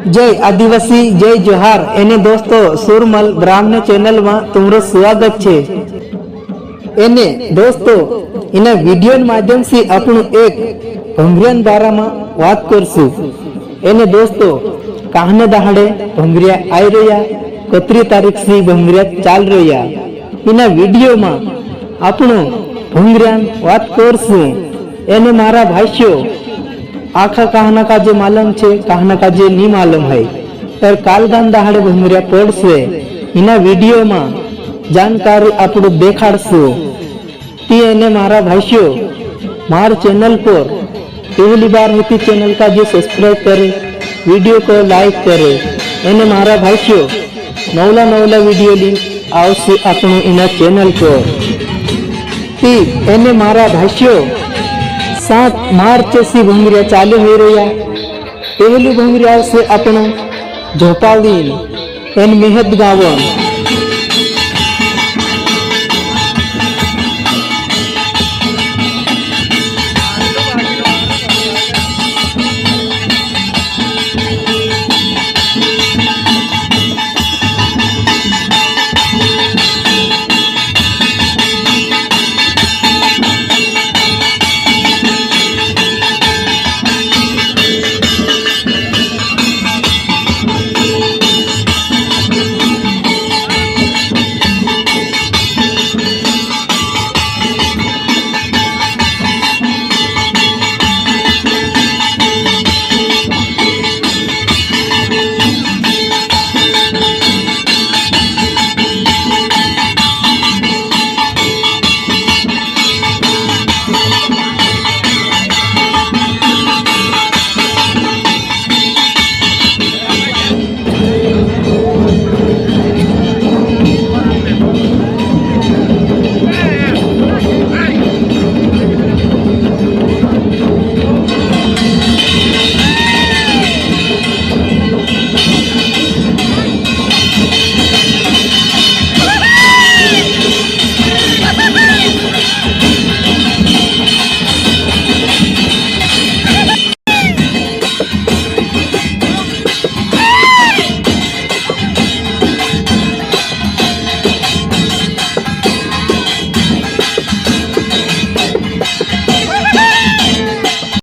जय आदिवासी जय जोहार एने दोस्तों सुरमल ब्राह्मण चैनल में तुम्हारो स्वागत है। एने दोस्तों इना वीडियो माध्यम से अपन एक भंगरियान बारा में बात करसु। एने दोस्तों कहने दहाड़े भंगरिया आई रहा कतरी तारीख से भंगरिया चाल रहा। इना वीडियो में अपन भंगरियान बात करसु। एने मारा भाष्यो आखा कहना का जे मालूम छे कहना का जे नहीं मालूम है तर कालगान दहाड़े भंगरिया पड़से इना वीडियो में जानकारी आपको देखाड़सु। ती एने मारा भाष्यो मार चैनल पर पहली बार होती चैनल का जो सब्सक्राइब करे वीडियो को लाइक करे एने मारा भाष्यो नवला नवला वीडियो लिंक आवश्य अपनो इना चैनल पर। ती एने मारा भाष्यो 7 मार्च से भंगरिया चालू हो रहा। पहली भंगरिया से अपना झोपाली एन मेहद गावन